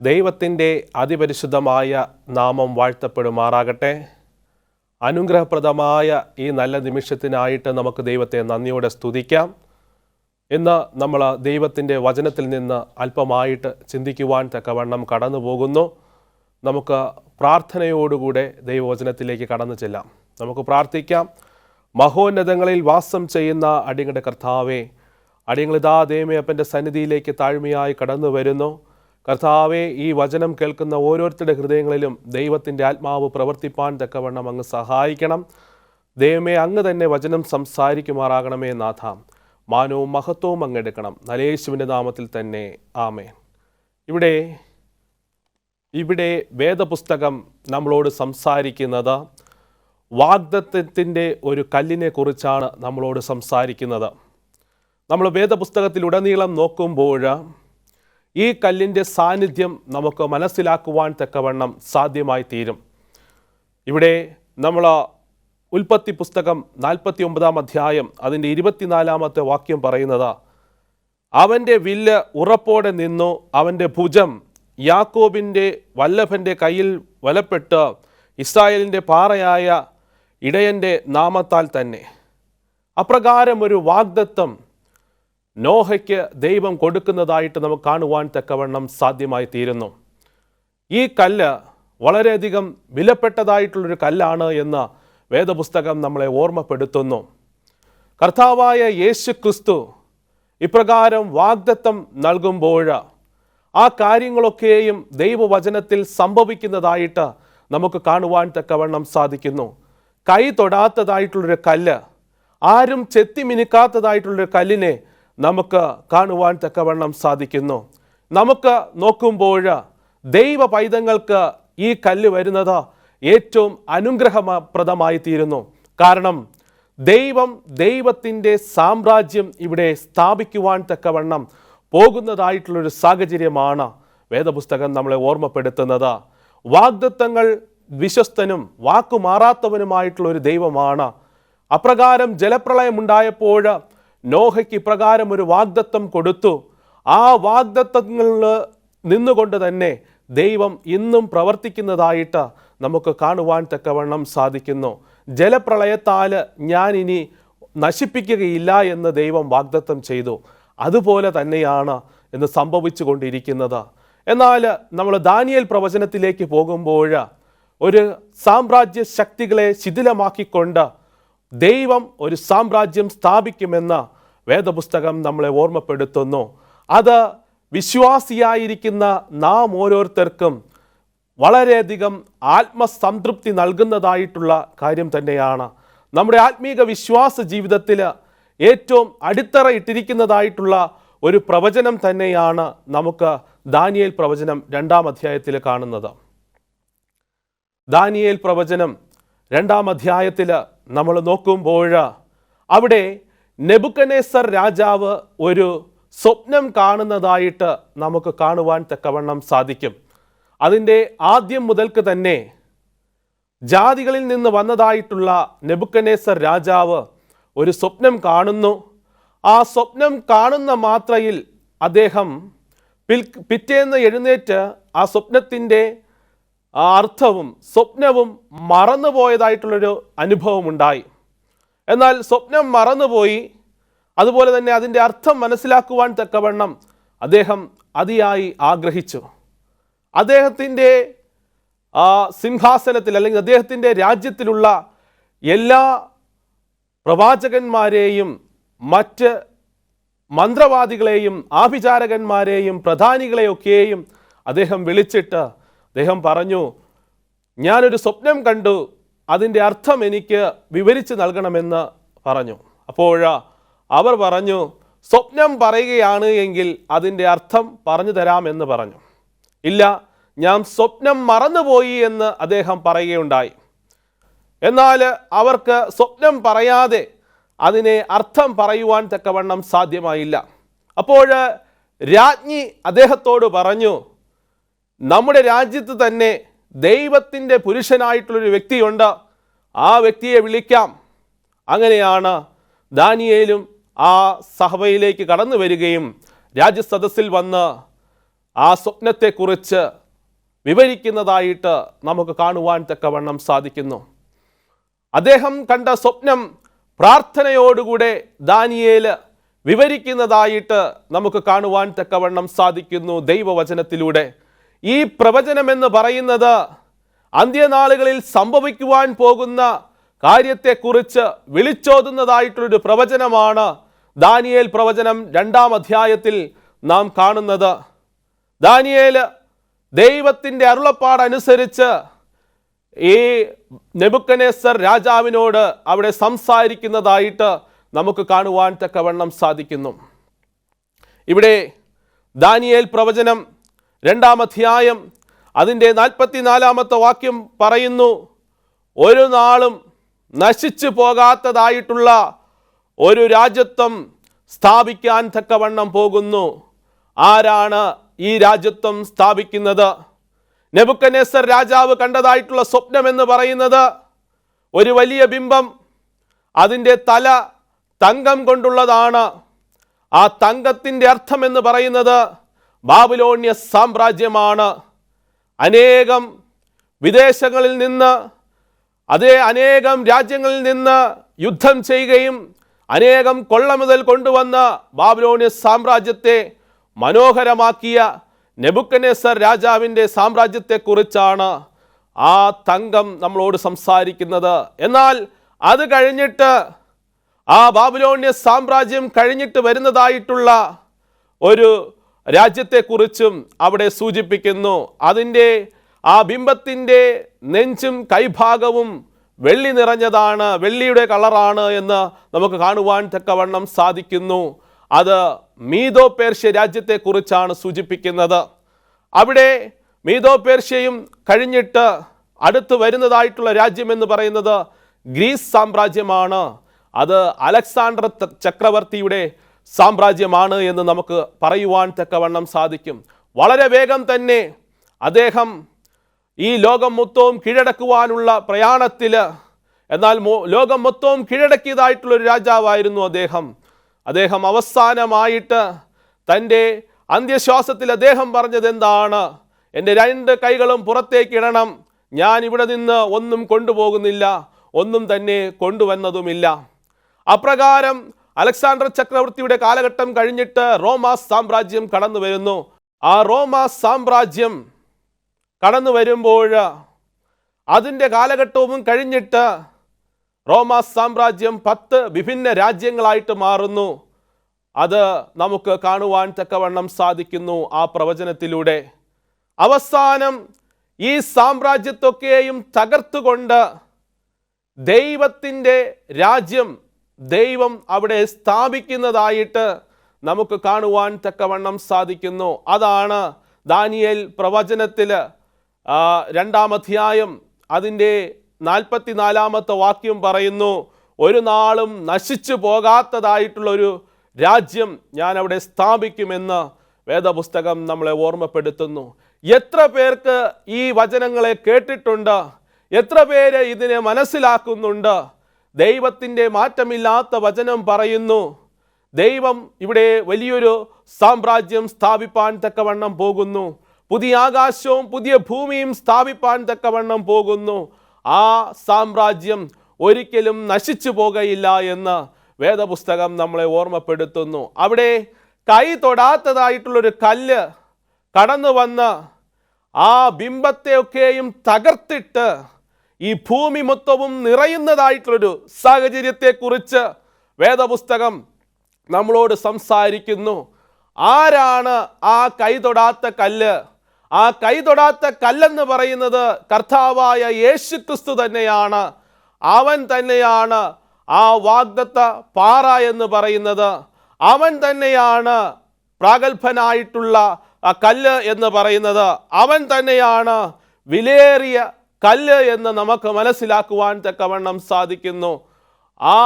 ദൈവത്തിൻ്റെ അതിപരിശുദ്ധമായ നാമം വാഴ്ത്തപ്പെടുമാറാകട്ടെ. അനുഗ്രഹപ്രദമായ ഈ നല്ല നിമിഷത്തിനായിട്ട് നമുക്ക് ദൈവത്തെ നന്ദിയോടെ സ്തുതിക്കാം. ഇന്ന് നമ്മൾ ദൈവത്തിൻ്റെ വചനത്തിൽ നിന്ന് അല്പമായിട്ട് ചിന്തിക്കുവാൻ തക്കവണ്ണം കടന്നു പോകുന്നു. നമുക്ക് പ്രാർത്ഥനയോടുകൂടെ ദൈവവചനത്തിലേക്ക് കടന്നു ചെല്ലാം. നമുക്ക് പ്രാർത്ഥിക്കാം. മഹോന്നതങ്ങളിൽ വാസം ചെയ്യുന്ന അടിയങ്ങളുടെ കർത്താവേ, അടിയങ്ങളിതാ ദൈവമേപ്പൻ്റെ സന്നിധിയിലേക്ക് താഴ്മയായി കടന്നു വരുന്നു. കർത്താവെ, ഈ വചനം കേൾക്കുന്ന ഓരോരുത്തരുടെ ഹൃദയങ്ങളിലും ദൈവത്തിൻ്റെ ആത്മാവ് പ്രവർത്തിപ്പാൻ തക്കവണ്ണം അങ്ങ് സഹായിക്കണം. ദൈവമേ, അങ്ങ് തന്നെ വചനം സംസാരിക്കുമാറാകണമേ നാഥ. മാനവും മഹത്വവും അങ്ങെടുക്കണം. യേശുവിൻ്റെ നാമത്തിൽ തന്നെ ആമേൻ. ഇവിടെ വേദപുസ്തകം നമ്മളോട് സംസാരിക്കുന്നത് വാഗ്ദത്തത്തിൻ്റെ ഒരു കല്ലിനെ കുറിച്ചാണ് നമ്മളോട് സംസാരിക്കുന്നത്. നമ്മൾ വേദപുസ്തകത്തിലുടനീളം നോക്കുമ്പോൾ ഈ കല്ലിൻ്റെ സാന്നിധ്യം നമുക്ക് മനസ്സിലാക്കുവാൻ തക്കവണ്ണം സാധ്യമായി തീരും. ഇവിടെ നമ്മൾ ഉൽപ്പത്തി പുസ്തകം 49-ാം അധ്യായം അതിൻ്റെ 24-ാമത്തെ വാക്യം പറയുന്നത്, അവൻ്റെ വില്ല് ഉറപ്പോടെ നിന്നു, അവൻ്റെ ഭുജം യാക്കോബിൻ്റെ വല്ലഭൻ്റെ കയ്യിൽ വലപ്പെട്ട് ഇസ്രായേലിൻ്റെ പാറയായ ഇടയൻ്റെ നാമത്താൽ തന്നെ. അപ്രകാരം ഒരു വാഗ്ദത്തം നോഹയ്ക്ക് ദൈവം കൊടുക്കുന്നതായിട്ട് നമുക്ക് കാണുവാൻ തക്കവണ്ണം സാധ്യമായി തീരുന്നു. ഈ കല്ല് വളരെയധികം വിലപ്പെട്ടതായിട്ടുള്ളൊരു കല്ലാണ് എന്ന് വേദപുസ്തകം നമ്മളെ ഓർമ്മപ്പെടുത്തുന്നു. കർത്താവായ യേശു ക്രിസ്തു ഇപ്രകാരം വാഗ്ദത്തം നൽകുമ്പോൾ ആ കാര്യങ്ങളൊക്കെയും ദൈവവചനത്തിൽ സംഭവിക്കുന്നതായിട്ട് നമുക്ക് കാണുവാൻ തക്കവണ്ണം സാധിക്കുന്നു. കൈ തൊടാത്തതായിട്ടുള്ളൊരു കല്ല്, ആരും ചെത്തി മിനുക്കാത്തതായിട്ടുള്ളൊരു കല്ലിനെ നമുക്ക് കാണുവാൻ തക്കവണ്ണം സാധിക്കുന്നു. നമുക്ക് നോക്കുമ്പോൾ ദൈവ പൈതങ്ങൾക്ക് ഈ കല്ല് വരുന്നത് ഏറ്റവും അനുഗ്രഹപ്രദമായി തീരുന്നു. കാരണം ദൈവത്തിൻ്റെ സാമ്രാജ്യം ഇവിടെ സ്ഥാപിക്കുവാൻ തക്കവണ്ണം പോകുന്നതായിട്ടുള്ളൊരു സാഹചര്യമാണ് വേദപുസ്തകം നമ്മളെ ഓർമ്മപ്പെടുത്തുന്നത്. വാഗ്ദത്തങ്ങൾ വിശ്വസ്തനും വാക്കുമാറാത്തവനുമായിട്ടുള്ളൊരു ദൈവമാണ്. അപ്രകാരം ജലപ്രളയം ഉണ്ടായപ്പോൾ നോഹയ്ക്ക് ഇപ്രകാരം ഒരു വാഗ്ദത്തം കൊടുത്തു. ആ വാഗ്ദത്തങ്ങളിൽ നിന്നുകൊണ്ട് തന്നെ ദൈവം ഇന്നും പ്രവർത്തിക്കുന്നതായിട്ട് നമുക്ക് കാണുവാൻ തക്കവണ്ണം സാധിക്കുന്നു. ജലപ്രളയത്താൽ ഞാൻ ഇനി നശിപ്പിക്കുകയില്ല എന്ന് ദൈവം വാഗ്ദത്തം ചെയ്തു. അതുപോലെ തന്നെയാണ് ഇന്ന് സംഭവിച്ചു കൊണ്ടിരിക്കുന്നത്. എന്നാൽ നമ്മൾ ദാനിയേൽ പ്രവചനത്തിലേക്ക് പോകുമ്പോൾ ഒരു സാമ്രാജ്യ ശക്തികളെ ശിഥിലമാക്കിക്കൊണ്ട് ദൈവം ഒരു സാമ്രാജ്യം സ്ഥാപിക്കുമെന്ന് വേദപുസ്തകം നമ്മളെ ഓർമ്മപ്പെടുത്തുന്നു. അത് വിശ്വാസിയായിരിക്കുന്ന നാം ഓരോരുത്തർക്കും വളരെയധികം ആത്മസംതൃപ്തി നൽകുന്നതായിട്ടുള്ള കാര്യം തന്നെയാണ്. നമ്മുടെ ആത്മീക വിശ്വാസ ജീവിതത്തിൽ ഏറ്റവും അടിത്തറ ഇട്ടിരിക്കുന്നതായിട്ടുള്ള ഒരു പ്രവചനം തന്നെയാണ് നമുക്ക് ദാനിയേൽ പ്രവചനം 2-ാം അധ്യായത്തിൽ കാണുന്നത്. ദാനിയേൽ പ്രവചനം 2-ാം അധ്യായത്തിൽ നമ്മൾ നോക്കുമ്പോൾ അവിടെ നെബൂഖദ്നേസർ രാജാവ് ഒരു സ്വപ്നം കാണുന്നതായിട്ട് നമുക്ക് കാണുവാൻ തക്കവണ്ണം സാധിക്കും. അതിൻ്റെ ആദ്യം മുതൽക്ക് തന്നെ ജാതികളിൽ നിന്ന് വന്നതായിട്ടുള്ള നെബൂഖദ്നേസർ രാജാവ് ഒരു സ്വപ്നം കാണുന്നു. ആ സ്വപ്നം കാണുന്ന മാത്രയിൽ അദ്ദേഹം പിറ്റേന്ന് എഴുന്നേറ്റ് ആ സ്വപ്നത്തിൻ്റെ അർത്ഥവും സ്വപ്നവും മറന്നുപോയതായിട്ടുള്ളൊരു അനുഭവം ഉണ്ടായി. എന്നാൽ സ്വപ്നം മറന്നുപോയി, അതുപോലെ തന്നെ അതിൻ്റെ അർത്ഥം മനസ്സിലാക്കുവാൻ തക്കവണ്ണം അദ്ദേഹം അതിയായി ആഗ്രഹിച്ചു. അദ്ദേഹത്തിൻ്റെ സിംഹാസനത്തിൽ അല്ലെങ്കിൽ അദ്ദേഹത്തിൻ്റെ രാജ്യത്തിലുള്ള എല്ലാ പ്രവാചകന്മാരെയും മറ്റ് മന്ത്രവാദികളെയും ആഭിചാരകന്മാരെയും പ്രധാനികളെയൊക്കെയും അദ്ദേഹം വിളിച്ചിട്ട് അദ്ദേഹം പറഞ്ഞു, ഞാനൊരു സ്വപ്നം കണ്ടു, അതിൻ്റെ അർത്ഥം എനിക്ക് വിവരിച്ച് നൽകണമെന്ന് പറഞ്ഞു. അപ്പോൾ അവർ പറഞ്ഞു, സ്വപ്നം പറയുകയാണ് എങ്കിൽ അതിൻ്റെ അർത്ഥം പറഞ്ഞു തരാമെന്ന് പറഞ്ഞു. ഇല്ല, ഞാൻ സ്വപ്നം മറന്നുപോയി എന്ന് അദ്ദേഹം പറയുകയുണ്ടായി. എന്നാൽ അവർക്ക് സ്വപ്നം പറയാതെ അതിനെ അർത്ഥം പറയുവാൻ തക്കവണ്ണം സാധ്യമായില്ല. അപ്പോൾ രാജ്ഞി അദ്ദേഹത്തോട് പറഞ്ഞു, നമ്മുടെ രാജ്യത്ത് തന്നെ ദൈവത്തിൻ്റെ പുരുഷനായിട്ടുള്ളൊരു വ്യക്തിയുണ്ട്, ആ വ്യക്തിയെ വിളിക്കാം. അങ്ങനെയാണ് ദാനിയേലും ആ സഭയിലേക്ക് കടന്നു വരികയും രാജ്യസദസ്സിൽ വന്ന് ആ സ്വപ്നത്തെക്കുറിച്ച് വിവരിക്കുന്നതായിട്ട് നമുക്ക് കാണുവാൻ തക്കവണ്ണം സാധിക്കുന്നു. അദ്ദേഹം കണ്ട സ്വപ്നം പ്രാർത്ഥനയോടുകൂടെ ദാനിയേൽ വിവരിക്കുന്നതായിട്ട് നമുക്ക് കാണുവാൻ തക്കവണ്ണം സാധിക്കുന്നു ദൈവവചനത്തിലൂടെ. ഈ പ്രവചനമെന്ന് പറയുന്നത് അന്ത്യനാളുകളിൽ സംഭവിക്കുവാൻ പോകുന്ന കാര്യത്തെക്കുറിച്ച് വിളിച്ചോതുന്നതായിട്ടുള്ളൊരു പ്രവചനമാണ് ദാനിയേൽ പ്രവചനം 2-ാം അധ്യായത്തിൽ നാം കാണുന്നത്. ദാനിയേൽ ദൈവത്തിൻ്റെ അരുളപ്പാടനുസരിച്ച് ഈ നെബൂഖദ്നേസർ രാജാവിനോട് അവിടെ സംസാരിക്കുന്നതായിട്ട് നമുക്ക് കാണുവാൻ തക്കവണ്ണം സാധിക്കുന്നു. ഇവിടെ ദാനിയേൽ പ്രവചനം 2-ാം അധ്യായം അതിൻ്റെ 44-ാമത്തെ വാക്യം പറയുന്നു, ഒരു നാളും നശിച്ചു പോകാത്തതായിട്ടുള്ള ഒരു രാജ്യത്വം സ്ഥാപിക്കാൻ തക്കവണ്ണം പോകുന്നു. ആരാണ് ഈ രാജ്യത്വം സ്ഥാപിക്കുന്നത്? നെബൂഖദ്നേസർ രാജാവ് കണ്ടതായിട്ടുള്ള സ്വപ്നം എന്ന് പറയുന്നത് ഒരു വലിയ ബിംബം, അതിൻ്റെ തല തങ്കം കൊണ്ടുള്ളതാണ്. ആ തങ്കത്തിൻ്റെ അർത്ഥം എന്ന് പറയുന്നത് ബാബിലോണ്യ സാമ്രാജ്യമാണ്. അനേകം വിദേശങ്ങളിൽ നിന്ന്, അനേകം രാജ്യങ്ങളിൽ നിന്ന് യുദ്ധം ചെയ്യുകയും അനേകം കൊള്ള മുതൽ കൊണ്ടുവന്ന ബാബിലോണ്യ സാമ്രാജ്യത്തെ മനോഹരമാക്കിയ നെബൂഖദ്നേസർ രാജാവിൻ്റെ സാമ്രാജ്യത്തെക്കുറിച്ചാണ് ആ തങ്കം നമ്മളോട് സംസാരിക്കുന്നത്. എന്നാൽ അത് കഴിഞ്ഞിട്ട് ആ ബാബിലോണ്യ സാമ്രാജ്യം കഴിഞ്ഞിട്ട് വരുന്നതായിട്ടുള്ള ഒരു രാജ്യത്തെക്കുറിച്ചും അവിടെ സൂചിപ്പിക്കുന്നു. അതിൻ്റെ ആ ബിംബത്തിൻ്റെ നെഞ്ചും കൈഭാഗവും വെള്ളി നിറഞ്ഞതാണ്, വെള്ളിയുടെ കളറാണ് എന്ന് നമുക്ക് കാണുവാൻ തക്കവണ്ണം സാധിക്കുന്നു. അത് മീദോ പേർഷ്യ രാജ്യത്തെക്കുറിച്ചാണ് സൂചിപ്പിക്കുന്നത്. അവിടെ മീദോ പേർഷ്യയും കഴിഞ്ഞിട്ട് അടുത്ത് വരുന്നതായിട്ടുള്ള രാജ്യമെന്ന് പറയുന്നത് ഗ്രീസ് സാമ്രാജ്യമാണ്. അത് അലക്സാണ്ടർ ചക്രവർത്തിയുടെ സാമ്രാജ്യമാണ് എന്ന് നമുക്ക് പറയുവാൻ തക്കവണ്ണം സാധിക്കും. വളരെ വേഗം തന്നെ അദ്ദേഹം ഈ ലോകം മൊത്തവും കീഴടക്കുവാനുള്ള പ്രയാണത്തിൽ, എന്നാൽ ലോകം മൊത്തവും കീഴടക്കിയതായിട്ടുള്ളൊരു രാജാവായിരുന്നു അദ്ദേഹം അവസാനമായിട്ട് തൻ്റെ അന്ത്യശ്വാസത്തിൽ അദ്ദേഹം പറഞ്ഞത് എന്താണ്? എൻ്റെ 2 കൈകളും പുറത്തേക്ക് ഇടണം, ഞാൻ ഇവിടെ നിന്ന് ഒന്നും കൊണ്ടുപോകുന്നില്ല, ഒന്നും തന്നെ കൊണ്ടുവന്നതുമില്ല. അപ്രകാരം അലക്സാണ്ടർ ചക്രവർത്തിയുടെ കാലഘട്ടം കഴിഞ്ഞിട്ട് റോമാ സാമ്രാജ്യം കടന്നു വരുന്നു. ആ റോമാ സാമ്രാജ്യം കടന്നു വരുമ്പോൾ അതിൻ്റെ കാലഘട്ടവും കഴിഞ്ഞിട്ട് റോമാ സാമ്രാജ്യം 10 വിഭിന്ന രാജ്യങ്ങളായിട്ട് മാറുന്നു. അത് നമുക്ക് കാണുവാൻ തക്കവണ്ണം സാധിക്കുന്നു ആ പ്രവചനത്തിലൂടെ. അവസാനം ഈ സാമ്രാജ്യത്തൊക്കെയും തകർത്തുകൊണ്ട് ദൈവത്തിൻ്റെ രാജ്യം ദൈവം അവിടെ സ്ഥാപിക്കുന്നതായിട്ട് നമുക്ക് കാണുവാൻ തക്കവണ്ണം സാധിക്കുന്നു. അതാണ് ദാനിയേൽ പ്രവചനത്തിൽ 2-ാം അധ്യായം അതിൻ്റെ 44-ാമത്തെ വാക്യം പറയുന്നു, ഒരു നാളും നശിച്ചു പോകാത്തതായിട്ടുള്ളൊരു രാജ്യം ഞാൻ അവിടെ സ്ഥാപിക്കുമെന്ന് വേദപുസ്തകം നമ്മളെ ഓർമ്മപ്പെടുത്തുന്നു. എത്ര പേർക്ക് ഈ വചനങ്ങളെ കേട്ടിട്ടുണ്ട്? എത്ര പേര് ഇതിനെ മനസ്സിലാക്കുന്നുണ്ട്? ദൈവത്തിൻ്റെ മാറ്റമില്ലാത്ത വചനം പറയുന്നു, ദൈവം ഇവിടെ വലിയൊരു സാമ്രാജ്യം സ്ഥാപിപ്പാൻ തക്കവണ്ണം പോകുന്നു. പുതിയ ആകാശവും പുതിയ ഭൂമിയും സ്ഥാപിപ്പാൻ തക്കവണ്ണം പോകുന്നു. ആ സാമ്രാജ്യം ഒരിക്കലും നശിച്ചു പോകയില്ല എന്ന് വേദപുസ്തകം നമ്മളെ ഓർമ്മപ്പെടുത്തുന്നു. അവിടെ കൈ തൊടാത്തതായിട്ടുള്ളൊരു കല്ല് കടന്നു വന്ന് ആ ബിംബത്തെയൊക്കെയും തകർത്തിട്ട് ഈ ഭൂമി മൊത്തവും നിറയുന്നതായിട്ടുള്ളൊരു സാഹചര്യത്തെക്കുറിച്ച് വേദപുസ്തകം നമ്മളോട് സംസാരിക്കുന്നു. ആരാണ് ആ കൈ തൊടാത്ത കല്ല്? ആ കൈ തൊടാത്ത കല്ലെന്ന് പറയുന്നത് കർത്താവായ യേശു ക്രിസ്തു തന്നെയാണ്. അവൻ തന്നെയാണ് ആ വാഗ്ദത്ത പാറ എന്ന് പറയുന്നത്. അവൻ തന്നെയാണ് പ്രാഗൽഭനായിട്ടുള്ള ആ കല്ല് എന്ന് പറയുന്നത്. അവൻ തന്നെയാണ് വിലയേറിയ കല്ല് എന്ന് നമുക്ക് മനസ്സിലാക്കുവാൻ തക്കവണ്ണം സാധിക്കുന്നു. ആ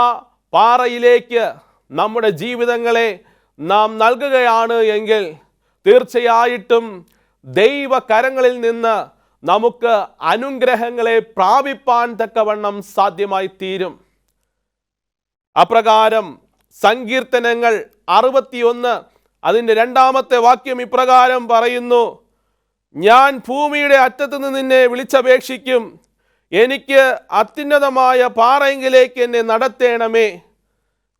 പാറയിലേക്ക് നമ്മുടെ ജീവിതങ്ങളെ നാം നൽകുകയാണ് എങ്കിൽ തീർച്ചയായിട്ടും ദൈവകരങ്ങളിൽ നിന്ന് നമുക്ക് അനുഗ്രഹങ്ങളെ പ്രാപിപ്പാൻ തക്കവണ്ണം സാധ്യമായി തീരും. അപ്രകാരം സങ്കീർത്തനങ്ങൾ 61 അതിൻ്റെ 2-ാമത്തെ വാക്യം ഇപ്രകാരം പറയുന്നു: ഞാൻ ഭൂമിയുടെ അറ്റത്ത് നിന്ന് നിന്നെ വിളിച്ചപേക്ഷിക്കും, എനിക്ക് അത്യുന്നതമായ പാറയെങ്കിലേക്ക് എന്നെ നടത്തേണമേ.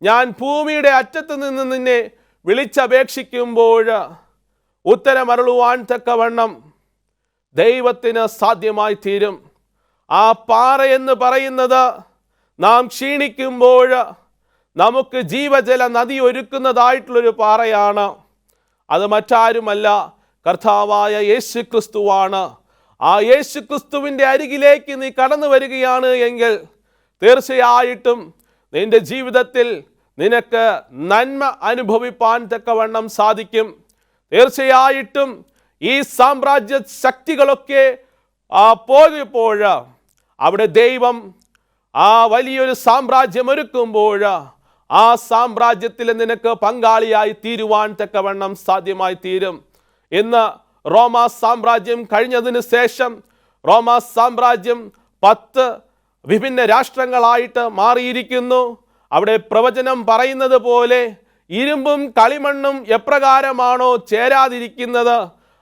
ഞാൻ ഭൂമിയുടെ അറ്റത്ത് നിന്ന് നിന്നെ വിളിച്ചപേക്ഷിക്കുമ്പോൾ ഉത്തരമരുളുവാൻ തക്കവണ്ണം ദൈവത്തിന് സാധ്യമായി തീരും. ആ പാറയെന്ന് പറയുന്നത് നാം ക്ഷീണിക്കുമ്പോൾ നമുക്ക് ജീവജല നദി ഒരുക്കുന്നതായിട്ടുള്ളൊരു പാറയാണ്. അത് മറ്റാരുമല്ല, കർത്താവായ യേശു ക്രിസ്തുവാണ്. ആ യേശു ക്രിസ്തുവിൻ്റെ അരികിലേക്ക് നീ കടന്നു വരികയാണ് എങ്കിൽ തീർച്ചയായിട്ടും നിന്റെ ജീവിതത്തിൽ നിനക്ക് നന്മ അനുഭവിപ്പാൻ തക്കവണ്ണം സാധിക്കും. തീർച്ചയായിട്ടും ഈ സാമ്രാജ്യ ശക്തികളൊക്കെ പോയപ്പോൾ അവിടെ ദൈവം ആ വലിയൊരു സാമ്രാജ്യം ഒരുക്കുമ്പോൾ ആ സാമ്രാജ്യത്തിൽ നിനക്ക് പങ്കാളിയായി തീരുവാൻ തക്കവണ്ണം സാധ്യമായി തീരും. ഇന്ന് റോമാ സാമ്രാജ്യം കഴിഞ്ഞതിന് ശേഷം റോമാ സാമ്രാജ്യം 10 വിഭിന്ന രാഷ്ട്രങ്ങളായിട്ട് മാറിയിരിക്കുന്നു. അവിടെ പ്രവചനം പറയുന്നത് പോലെ ഇരുമ്പും കളിമണ്ണും എപ്രകാരമാണോ ചേരാതിരിക്കുന്നത്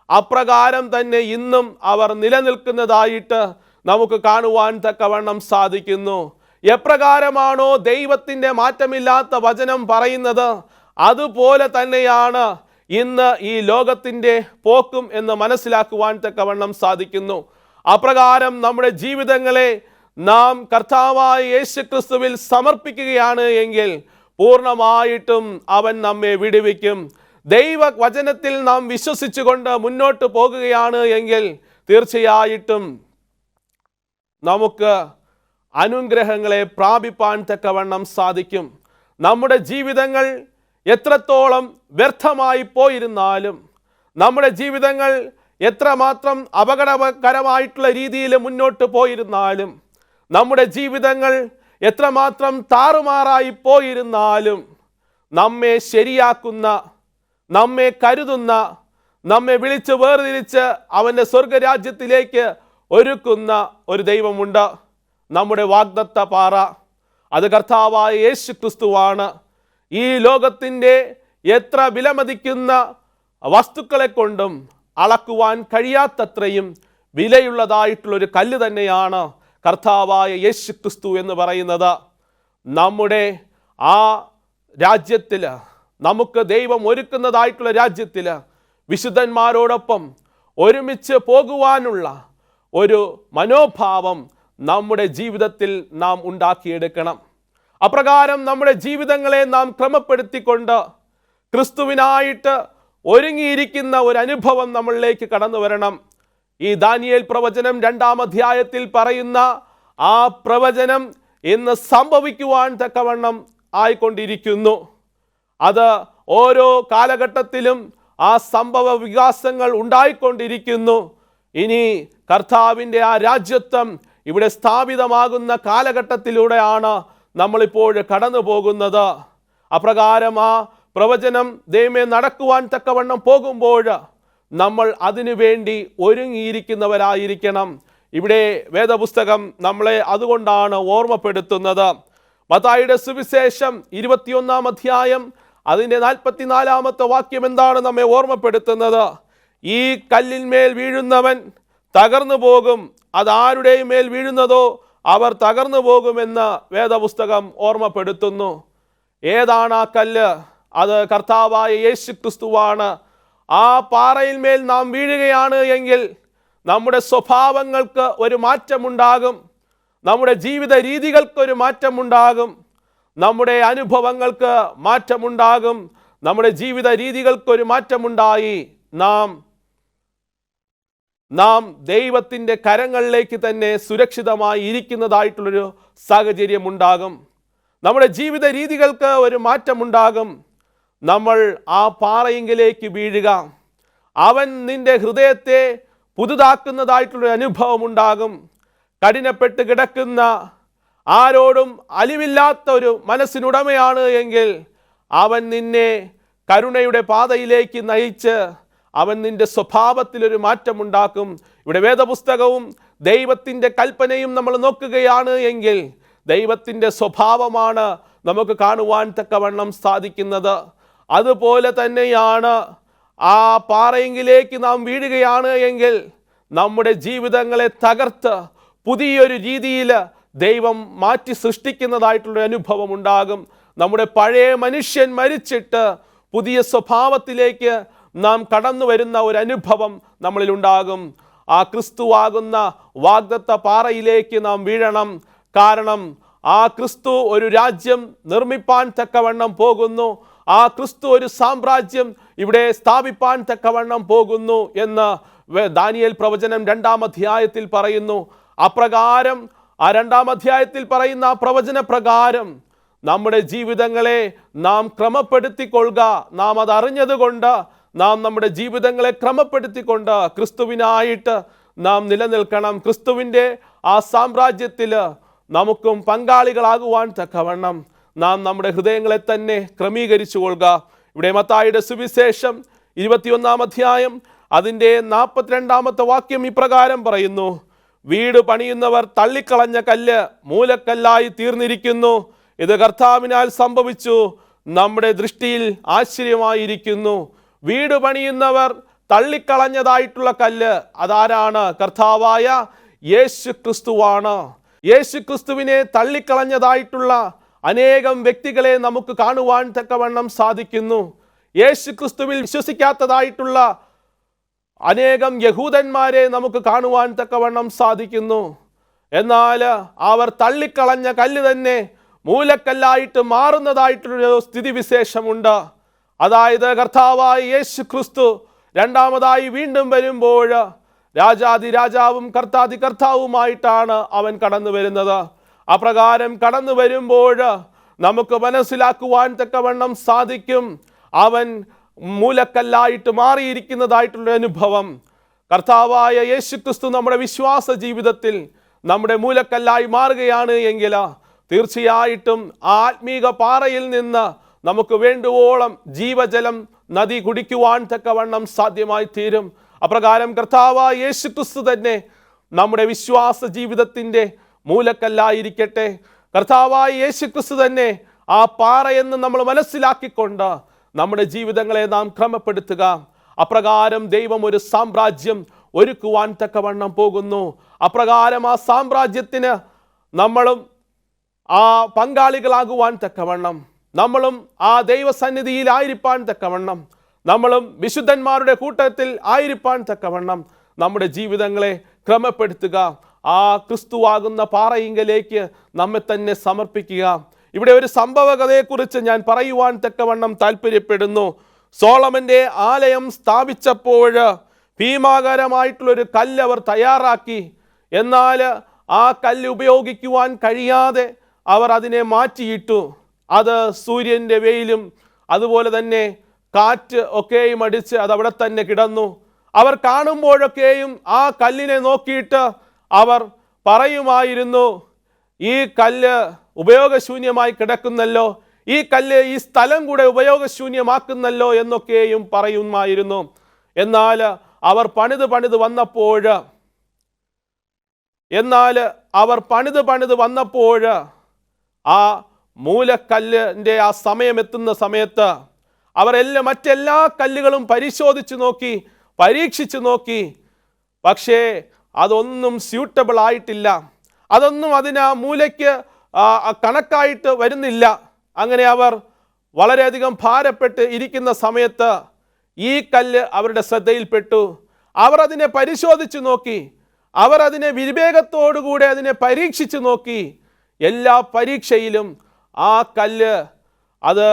അപ്രകാരം തന്നെ ഇന്നും അവർ നിലനിൽക്കുന്നതായിട്ട് നമുക്ക് കാണുവാൻ തക്കവണ്ണം സാധിക്കുന്നു. എപ്രകാരമാണോ ദൈവത്തിൻ്റെ മാറ്റമില്ലാത്ത വചനം പറയുന്നത് അതുപോലെ തന്നെയാണ് ഇന്ന് ഈ ലോകത്തിൻ്റെ പോക്കും എന്ന് മനസ്സിലാക്കുവാൻ തക്കവണ്ണം സാധിക്കുന്നു. അപ്രകാരം നമ്മുടെ ജീവിതങ്ങളെ നാം കർത്താവായ യേശു ക്രിസ്തുവിൽ സമർപ്പിക്കുകയാണ് എങ്കിൽ പൂർണ്ണമായിട്ടും അവൻ നമ്മെ വിടുവിക്കും. ദൈവ വചനത്തിൽ നാം വിശ്വസിച്ചുകൊണ്ട് മുന്നോട്ട് പോകുകയാണ് എങ്കിൽ തീർച്ചയായിട്ടും നമുക്ക് അനുഗ്രഹങ്ങളെ പ്രാപിപ്പാൻ തക്കവണ്ണം സാധിക്കും. നമ്മുടെ ജീവിതങ്ങൾ എത്രത്തോളം വ്യർത്ഥമായി പോയിരുന്നാലും, നമ്മുടെ ജീവിതങ്ങൾ എത്രമാത്രം അപകടകരമായിട്ടുള്ള രീതിയിൽ മുന്നോട്ട് പോയിരുന്നാലും, നമ്മുടെ ജീവിതങ്ങൾ എത്രമാത്രം താറുമാറായി പോയിരുന്നാലും നമ്മെ ശരിയാക്കുന്ന, നമ്മെ കരുതുന്ന, നമ്മെ വിളിച്ച് വേർതിരിച്ച് അവൻ്റെ സ്വർഗരാജ്യത്തിലേക്ക് ഒരുക്കുന്ന ഒരു ദൈവമുണ്ട്. നമ്മുടെ വാഗ്ദത്ത പാറ അത് കർത്താവായ യേശു ക്രിസ്തുവാണ്. ഈ ലോകത്തിൻ്റെ എത്ര വിലമതിക്കുന്ന വസ്തുക്കളെ കൊണ്ടും അളക്കുവാൻ കഴിയാത്തത്രയും വിലയുള്ളതായിട്ടുള്ളൊരു കല്ല് തന്നെയാണ് കർത്താവായ യേശു ക്രിസ്തു എന്ന് പറയുന്നത്. നമ്മുടെ ആ രാജ്യത്തിൽ, നമുക്ക് ദൈവം ഒരുക്കുന്നതായിട്ടുള്ള രാജ്യത്തിൽ വിശുദ്ധന്മാരോടൊപ്പം ഒരുമിച്ച് പോകുവാനുള്ള ഒരു മനോഭാവം നമ്മുടെ ജീവിതത്തിൽ നാം ഉണ്ടാക്കിയെടുക്കണം. അപ്രകാരം നമ്മുടെ ജീവിതങ്ങളെ നാം ക്രമപ്പെടുത്തിക്കൊണ്ട് ക്രിസ്തുവിനായിട്ട് ഒരുങ്ങിയിരിക്കുന്ന ഒരു അനുഭവം നമ്മളിലേക്ക് കടന്നു വരണം. ഈ ദാനിയേൽ പ്രവചനം 2-ാം അധ്യായത്തിൽ പറയുന്ന ആ പ്രവചനം ഇന്ന് സംഭവിക്കുവാൻ തക്കവണ്ണം ആയിക്കൊണ്ടിരിക്കുന്നു. അത് ഓരോ കാലഘട്ടത്തിലും ആ സംഭവ വികാസങ്ങൾ ഉണ്ടായിക്കൊണ്ടിരിക്കുന്നു. ഇനി കർത്താവിൻ്റെ ആ രാജ്യത്വം ഇവിടെ സ്ഥാപിതമാകുന്ന കാലഘട്ടത്തിലൂടെയാണ് നമ്മളിപ്പോൾ കടന്നു പോകുന്നത്. അപ്രകാരം ആ പ്രവചനം ദൈവമേ നടക്കുവാൻ തക്കവണ്ണം പോകുമ്പോൾ നമ്മൾ അതിനു വേണ്ടി ഒരുങ്ങിയിരിക്കുന്നവരായിരിക്കണം. ഇവിടെ വേദപുസ്തകം നമ്മളെ അതുകൊണ്ടാണ് ഓർമ്മപ്പെടുത്തുന്നത്. മത്തായിയുടെ സുവിശേഷം 21-ാം അധ്യായം അതിൻ്റെ 44-ാമത്തെ വാക്യം എന്താണ് നമ്മെ ഓർമ്മപ്പെടുത്തുന്നത്? ഈ കല്ലിന്മേൽ വീഴുന്നവൻ തകർന്നു പോകും, അതാരുടെയും മേൽ വീഴുന്നതോ അവർ തകർന്നു പോകുമെന്ന് വേദപുസ്തകം ഓർമ്മപ്പെടുത്തുന്നു. ഏതാണ് ആ കല്ല്? അത് കർത്താവായ യേശു ക്രിസ്തുവാണ്. ആ പാറയിന്മേൽ നാം വീഴുകയാണ് എങ്കിൽ നമ്മുടെ സ്വഭാവങ്ങൾക്ക് ഒരു മാറ്റമുണ്ടാകും, നമ്മുടെ ജീവിത രീതികൾക്കൊരു മാറ്റമുണ്ടാകും, നമ്മുടെ അനുഭവങ്ങൾക്ക് മാറ്റമുണ്ടാകും. നമ്മുടെ ജീവിത രീതികൾക്കൊരു മാറ്റമുണ്ടായി നാം ദൈവത്തിൻ്റെ കരങ്ങളിലേക്ക് തന്നെ സുരക്ഷിതമായി ഇരിക്കുന്നതായിട്ടുള്ളൊരു സാഹചര്യം ഉണ്ടാകും. നമ്മുടെ ജീവിത രീതികൾക്ക് ഒരു മാറ്റമുണ്ടാകും. നമ്മൾ ആ പാറയെങ്കിലേക്ക് വീഴുക, അവൻ നിന്റെ ഹൃദയത്തെ പുതുതാക്കുന്നതായിട്ടുള്ളൊരു അനുഭവം ഉണ്ടാകും. കഠിനപ്പെട്ട് കിടക്കുന്ന, ആരോടും അലിവില്ലാത്ത ഒരു മനസ്സിനുടമയാണ് എങ്കിൽ അവൻ നിന്നെ കരുണയുടെ പാതയിലേക്ക് നയിച്ച് അവൻ നിന്റെ സ്വഭാവത്തിലൊരു മാറ്റമുണ്ടാക്കും. ഇവിടെ വേദപുസ്തകവും ദൈവത്തിൻ്റെ കൽപ്പനയും നമ്മൾ നോക്കുകയാണ് എങ്കിൽ ദൈവത്തിൻ്റെ സ്വഭാവമാണ് നമുക്ക് കാണുവാൻ തക്കവണ്ണം സാധിക്കുന്നത്. അതുപോലെ തന്നെയാണ് ആ പാറയെങ്കിലേക്ക് നാം വീഴുകയാണ് എങ്കിൽ നമ്മുടെ ജീവിതങ്ങളെ തകർത്ത് പുതിയൊരു രീതിയിൽ ദൈവം മാറ്റി സൃഷ്ടിക്കുന്നതായിട്ടുള്ളൊരു അനുഭവം ഉണ്ടാകും. നമ്മുടെ പഴയ മനുഷ്യൻ മരിച്ചിട്ട് പുതിയ സ്വഭാവത്തിലേക്ക് നാം കടന്നു വരുന്ന ഒരു അനുഭവം നമ്മളിലുണ്ടാകും. ആ ക്രിസ്തുവാകുന്ന വാഗ്ദത്ത പാറയിലേക്ക് നാം വീഴണം. കാരണം ആ ക്രിസ്തു ഒരു രാജ്യം നിർമ്മിപ്പാൻ തക്കവണ്ണം പോകുന്നു. ആ ക്രിസ്തു ഒരു സാമ്രാജ്യം ഇവിടെ സ്ഥാപിപ്പാൻ തക്കവണ്ണം പോകുന്നു എന്ന് ദാനിയേൽ പ്രവചനം 2-ാം അധ്യായത്തിൽ പറയുന്നു. അപ്രകാരം ആ 2-ാം അധ്യായത്തിൽ പറയുന്ന ആ പ്രവചന പ്രകാരം നമ്മുടെ ജീവിതങ്ങളെ നാം ക്രമപ്പെടുത്തിക്കൊള്ളുക. നാം അതറിഞ്ഞതുകൊണ്ട് നാം നമ്മുടെ ജീവിതങ്ങളെ ക്രമപ്പെടുത്തിക്കൊണ്ട് ക്രിസ്തുവിനായിട്ട് നാം നിലനിൽക്കണം. ക്രിസ്തുവിൻ്റെ ആ സാമ്രാജ്യത്തിൽ നമുക്കും പങ്കാളികളാകുവാൻ തക്കവണ്ണം നാം നമ്മുടെ ഹൃദയങ്ങളെ തന്നെ ക്രമീകരിച്ചു കൊള്ളുക. ഇവിടെ മത്തായിയുടെ സുവിശേഷം 21-ാം അധ്യായം അതിൻ്റെ 42-ാമത്തെ വാക്യം ഇപ്രകാരം പറയുന്നു: വീട് പണിയുന്നവർ തള്ളിക്കളഞ്ഞ കല്ല് മൂലക്കല്ലായി തീർന്നിരിക്കുന്നു. ഇത് കർത്താവിനാൽ സംഭവിച്ചു, നമ്മുടെ ദൃഷ്ടിയിൽ ആശ്ചര്യമായിരിക്കുന്നു. വീട് പണിയുന്നവർ തള്ളിക്കളഞ്ഞതായിട്ടുള്ള കല്ല് അതാരാണ്? കർത്താവായ യേശു ക്രിസ്തുവാണ്. യേശു ക്രിസ്തുവിനെ തള്ളിക്കളഞ്ഞതായിട്ടുള്ള അനേകം വ്യക്തികളെ നമുക്ക് കാണുവാൻ തക്കവണ്ണം സാധിക്കുന്നു. യേശു ക്രിസ്തുവിൽ വിശ്വസിക്കാത്തതായിട്ടുള്ള അനേകം യഹൂദന്മാരെ നമുക്ക് കാണുവാൻ തക്കവണ്ണം സാധിക്കുന്നു. എന്നാൽ അവർ തള്ളിക്കളഞ്ഞ കല്ല് തന്നെ മൂലക്കല്ലായിട്ട് മാറുന്നതായിട്ടൊരു സ്ഥിതിവിശേഷമുണ്ട്. അതായത് കർത്താവായ യേശു ക്രിസ്തു രണ്ടാമതായി വീണ്ടും വരുമ്പോൾ രാജാതി രാജാവും കർത്താതി കർത്താവുമായിട്ടാണ് അവൻ കടന്നു വരുന്നത്. അപ്രകാരം കടന്നു വരുമ്പോൾ നമുക്ക് മനസ്സിലാക്കുവാൻ തക്കവണ്ണം സാധിക്കും അവൻ മൂലക്കല്ലായിട്ട് മാറിയിരിക്കുന്നതായിട്ടുള്ള അനുഭവം. കർത്താവായ യേശു ക്രിസ്തു നമ്മുടെ വിശ്വാസ ജീവിതത്തിൽ നമ്മുടെ മൂലക്കല്ലായി മാറുകയാണ് എങ്കിൽ തീർച്ചയായിട്ടും ആത്മീക പാറയിൽ നിന്ന് നമുക്ക് വേണ്ടുവോളം ജീവജലം നദി കുടിക്കുവാൻ തക്കവണ്ണം സാധ്യമായി തീരും. അപ്രകാരം കർത്താവായ യേശു ക്രിസ്തു തന്നെ നമ്മുടെ വിശ്വാസ ജീവിതത്തിൻ്റെ മൂലക്കല്ലായിരിക്കട്ടെ. കർത്താവായ യേശു ക്രിസ്തു തന്നെ ആ പാറയെന്ന് നമ്മൾ മനസ്സിലാക്കിക്കൊണ്ട് നമ്മുടെ ജീവിതങ്ങളെ നാം ക്രമപ്പെടുത്തുക. അപ്രകാരം ദൈവം ഒരു സാമ്രാജ്യം ഒരുക്കുവാൻ തക്കവണ്ണം പോകുന്നു. അപ്രകാരം ആ സാമ്രാജ്യത്തിന് നമ്മളും ആ പങ്കാളികളാകുവാൻ തക്കവണ്ണം, നമ്മളും ആ ദൈവസന്നിധിയിൽ ആയിരിക്കാൻ തക്കവണ്ണം, നമ്മളും വിശുദ്ധന്മാരുടെ കൂട്ടത്തിൽ ആയിരിക്കാൻ തക്കവണ്ണം നമ്മുടെ ജീവിതങ്ങളെ ക്രമപ്പെടുത്തുക. ആ ക്രിസ്തുവാകുന്ന പാറയിങ്കലേക്ക് നമ്മെ തന്നെ സമർപ്പിക്കുക. ഇവിടെ ഒരു സംഭവ കഥയെക്കുറിച്ച് ഞാൻ പറയുവാൻ തക്കവണ്ണം താല്പര്യപ്പെടുന്നു. സോളമൻ്റെ ആലയം സ്ഥാപിച്ചപ്പോൾ ഭീമാകരമായിട്ടുള്ളൊരു കല്ല് അവർ തയ്യാറാക്കി. എന്നാൽ ആ കല്ല് ഉപയോഗിക്കുവാൻ കഴിയാതെ അവർ അതിനെ മാറ്റിയിട്ടു. അത് സൂര്യൻ്റെ വെയിലും അതുപോലെ തന്നെ കാറ്റ് ഒക്കെയും അടിച്ച് അതവിടെ തന്നെ കിടന്നു. അവർ കാണുമ്പോഴൊക്കെയും ആ കല്ലിനെ നോക്കിയിട്ട് അവർ പറയുമായിരുന്നു, ഈ കല്ല് ഉപയോഗശൂന്യമായി കിടക്കുന്നല്ലോ, ഈ കല്ല് ഈ സ്ഥലം കൂടെ ഉപയോഗശൂന്യമാക്കുന്നല്ലോ എന്നൊക്കെയും പറയുമായിരുന്നു. എന്നാൽ അവർ പണിത് വന്നപ്പോൾ ആ മൂലക്കല്ലിൻ്റെ ആ സമയമെത്തുന്ന സമയത്ത് അവരെല്ലാം മറ്റെല്ലാ കല്ലുകളും പരീക്ഷിച്ചു നോക്കി. പക്ഷേ അതൊന്നും സ്യൂട്ടബിൾ ആയിട്ടില്ല. അതൊന്നും അതിന് മൂലയ്ക്ക് കണക്കായിട്ട് വരുന്നില്ല. അങ്ങനെ അവർ വളരെയധികം ഭാരപ്പെട്ട് ഇരിക്കുന്ന സമയത്ത് ഈ കല്ല് അവരുടെ ശ്രദ്ധയിൽപ്പെട്ടു. അവർ അതിനെ പരിശോധിച്ചു നോക്കി. അവർ അതിനെ വിവേകത്തോടുകൂടെ അതിനെ പരീക്ഷിച്ചു നോക്കി. എല്ലാ പരീക്ഷയിലും ആ കല്ല് അത്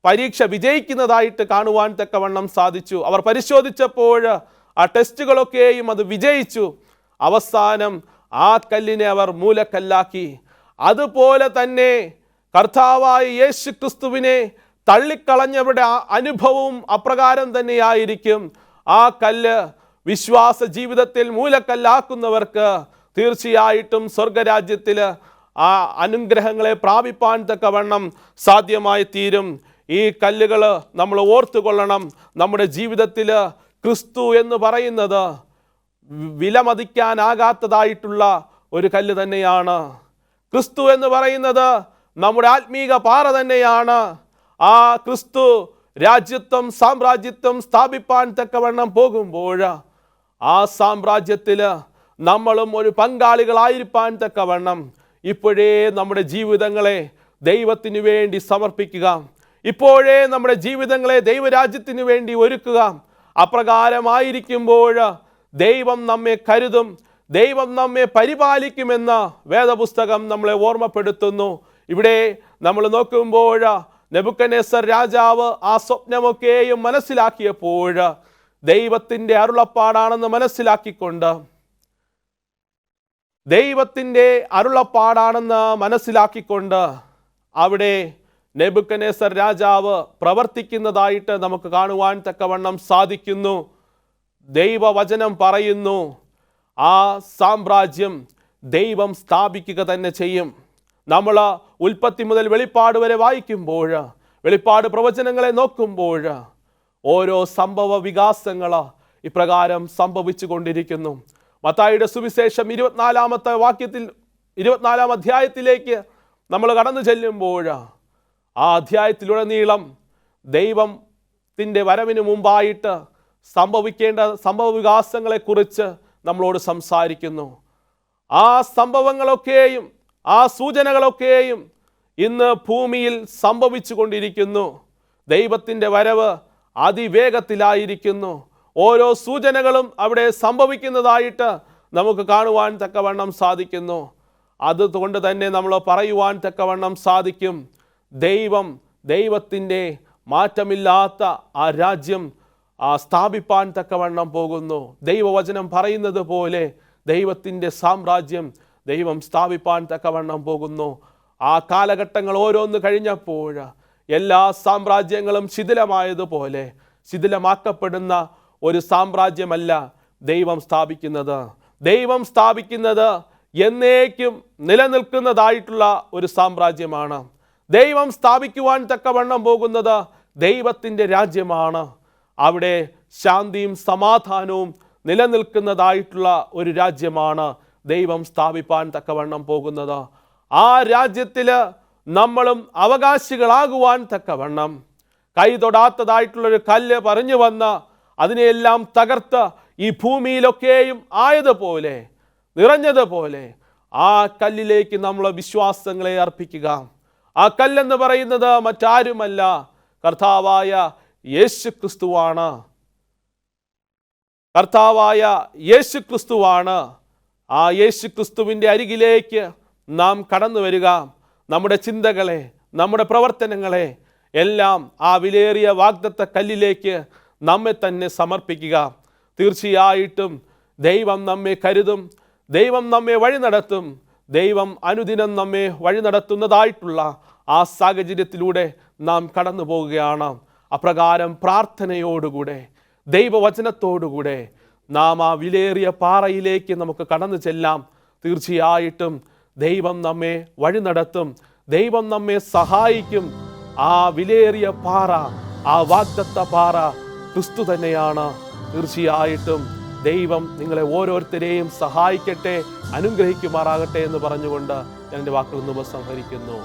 പരീക്ഷ വിജയിക്കുന്നതായിട്ട് കാണുവാൻ തക്കവണ്ണം സാധിച്ചു. അവർ പരിശോധിച്ചപ്പോൾ ആ ടെസ്റ്റുകളൊക്കെയും അത് വിജയിച്ചു. അവസാനം ആ കല്ലിനെ അവർ മൂലക്കല്ലാക്കി. അതുപോലെ തന്നെ കർത്താവായ യേശു ക്രിസ്തുവിനെ തള്ളിക്കളഞ്ഞവരുടെ അനുഭവവും അപ്രകാരം തന്നെയായിരിക്കും. ആ കല്ല് വിശ്വാസ ജീവിതത്തിൽ മൂലക്കല്ലാക്കുന്നവർക്ക് തീർച്ചയായിട്ടും സ്വർഗരാജ്യത്തിൽ ആ അനുഗ്രഹങ്ങളെ പ്രാപിപ്പാൻ തക്കവണ്ണം സാധ്യമായി തീരും. ഈ കല്ലുകൾ നമ്മൾ ഓർത്തുകൊള്ളണം. നമ്മുടെ ജീവിതത്തിൽ ക്രിസ്തു എന്ന് പറയുന്നത് വിലമതിക്കാനാകാത്തതായിട്ടുള്ള ഒരു കല്ല് തന്നെയാണ്. ക്രിസ്തു എന്ന് പറയുന്നത് നമ്മുടെ ആത്മീക പാറ തന്നെയാണ്. ആ ക്രിസ്തു രാജ്യത്വം സാമ്രാജ്യത്വം സ്ഥാപിപ്പാൻ തക്കവണ്ണം പോകുമ്പോൾ ആ സാമ്രാജ്യത്തിൽ നമ്മളും ഒരു പങ്കാളികളായിരിക്കാൻ തക്കവണ്ണം ഇപ്പോഴേ നമ്മുടെ ജീവിതങ്ങളെ ദൈവത്തിനു വേണ്ടി സമർപ്പിക്കുക. ഇപ്പോഴേ നമ്മുടെ ജീവിതങ്ങളെ ദൈവരാജ്യത്തിനു വേണ്ടി ഒരുക്കുക. അപ്രകാരമായിരിക്കുമ്പോൾ ദൈവം നമ്മെ കരുതും, ദൈവം നമ്മെ പരിപാലിക്കുമെന്ന വേദപുസ്തകം നമ്മളെ ഓർമ്മപ്പെടുത്തുന്നു. ഇവിടെ നമ്മൾ നോക്കുമ്പോൾ നെബൂഖദ്നേസർ രാജാവ് ആ സ്വപ്നമൊക്കെയും മനസ്സിലാക്കിയപ്പോൾ ദൈവത്തിൻ്റെ അരുളപ്പാടാണെന്ന് മനസ്സിലാക്കിക്കൊണ്ട് അവിടെ നെബൂഖദ്നേസർ രാജാവ് പ്രവർത്തിക്കുന്നതായിട്ട് നമുക്ക് കാണുവാൻ തക്കവണ്ണം സാധിക്കുന്നു. ദൈവവചനം പറയുന്നു, ആ സാമ്രാജ്യം ദൈവം സ്ഥാപിക്കുക തന്നെ ചെയ്യും. നമ്മൾ ഉൽപ്പത്തി മുതൽ വെളിപ്പാട് വരെ വായിക്കുമ്പോൾ, വെളിപ്പാട് പ്രവചനങ്ങളെ നോക്കുമ്പോൾ ഓരോ സംഭവ വികാസങ്ങൾ ഇപ്രകാരം സംഭവിച്ചു കൊണ്ടിരിക്കുന്നു. മത്തായിയുടെ സുവിശേഷം 24-ാം അധ്യായത്തിലേക്ക് നമ്മൾ കടന്നു ചെല്ലുമ്പോൾ ആ അധ്യായത്തിലുടനീളം ദൈവത്തിൻ്റെ വരവിന് മുമ്പായിട്ട് സംഭവിക്കേണ്ട സംഭവ വികാസങ്ങളെക്കുറിച്ച് നമ്മളോട് സംസാരിക്കുന്നു. ആ സംഭവങ്ങളൊക്കെയും ആ സൂചനകളൊക്കെയും ഇന്ന് ഭൂമിയിൽ സംഭവിച്ചു കൊണ്ടിരിക്കുന്നു. ദൈവത്തിൻ്റെ വരവ് അതിവേഗത്തിലായിരിക്കുന്നു. ഓരോ സൂചനകളും അവിടെ സംഭവിക്കുന്നതായിട്ട് നമുക്ക് കാണുവാൻ തക്കവണ്ണം സാധിക്കുന്നു. അതുകൊണ്ട് തന്നെ നമ്മൾ പറയുവാൻ തക്കവണ്ണം സാധിക്കും, ദൈവത്തിൻ്റെ മാറ്റമില്ലാത്ത ആ രാജ്യം സ്ഥാപിപ്പാൻ തക്കവണ്ണം പോകുന്നു. ദൈവവചനം പറയുന്നത് പോലെ ദൈവത്തിൻ്റെ സാമ്രാജ്യം ദൈവം സ്ഥാപിപ്പാൻ തക്കവണ്ണം പോകുന്നു. ആ കാലഘട്ടങ്ങൾ ഓരോന്ന് കഴിഞ്ഞപ്പോൾ എല്ലാ സാമ്രാജ്യങ്ങളും ശിഥിലമായതുപോലെ ശിഥിലമാക്കപ്പെടുന്ന ഒരു സാമ്രാജ്യമല്ല ദൈവം സ്ഥാപിക്കുന്നത്. ദൈവം സ്ഥാപിക്കുന്നത് എന്നേക്കും നിലനിൽക്കുന്നതായിട്ടുള്ള ഒരു സാമ്രാജ്യമാണ്. ദൈവം സ്ഥാപിക്കുവാൻ തക്കവണ്ണം പോകുന്നത് ദൈവത്തിൻ്റെ രാജ്യമാണ്. അവിടെ ശാന്തിയും സമാധാനവും നിലനിൽക്കുന്നതായിട്ടുള്ള ഒരു രാജ്യമാണ് ദൈവം സ്ഥാപിപ്പാൻ തക്കവണ്ണം പോകുന്നത്. ആ രാജ്യത്തിൽ നമ്മളും അവകാശികളാകുവാൻ തക്കവണ്ണം കൈ തൊടാത്തതായിട്ടുള്ളൊരു കല്ല് പറഞ്ഞു വന്ന് അതിനെയെല്ലാം തകർത്ത് ഈ ഭൂമിയിലൊക്കെയും ആയതുപോലെ നിറഞ്ഞതുപോലെ ആ കല്ലിലേക്ക് നമ്മൾ വിശ്വാസങ്ങളെ അർപ്പിക്കുക. ആ കല്ലെന്ന് പറയുന്നത് മറ്റാരുമല്ല, കർത്താവായ യേശു ക്രിസ്തുവാണ്. ആ യേശു ക്രിസ്തുവിൻ്റെ അരികിലേക്ക് നാം കടന്നു വരിക. നമ്മുടെ ചിന്തകളെ, നമ്മുടെ പ്രവർത്തനങ്ങളെ എല്ലാം ആ വിലയേറിയ വാഗ്ദത്ത കല്ലിലേക്ക് നമ്മെ തന്നെ സമർപ്പിക്കുക. തീർച്ചയായിട്ടും ദൈവം നമ്മെ കരുതും, ദൈവം നമ്മെ വഴി നടത്തും. ദൈവം അനുദിനം നമ്മെ വഴി നടത്തുന്നതായിട്ടുള്ള ആ സാഹചര്യത്തിലൂടെ നാം കടന്നു പോവുകയാണ്. അപ്രകാരം പ്രാർത്ഥനയോടുകൂടെ ദൈവവചനത്തോടുകൂടെ നാം ആ വിലയേറിയ പാറയിലേക്ക് നമുക്ക് കടന്നു ചെല്ലാം. തീർച്ചയായിട്ടും ദൈവം നമ്മെ വഴി നടത്തും, ദൈവം നമ്മെ സഹായിക്കും. ആ വിലയേറിയ പാറ, ആ വാഗ്ദത്ത പാറ ക്രിസ്തു തന്നെയാണ്. തീർച്ചയായിട്ടും ദൈവം നിങ്ങളെ ഓരോരുത്തരെയും സഹായിക്കട്ടെ, അനുഗ്രഹിക്കുമാറാകട്ടെ എന്ന് പറഞ്ഞുകൊണ്ട് ഞാൻ എൻ്റെ വാക്കുകൾ ഉപസംഹരിക്കുന്നു.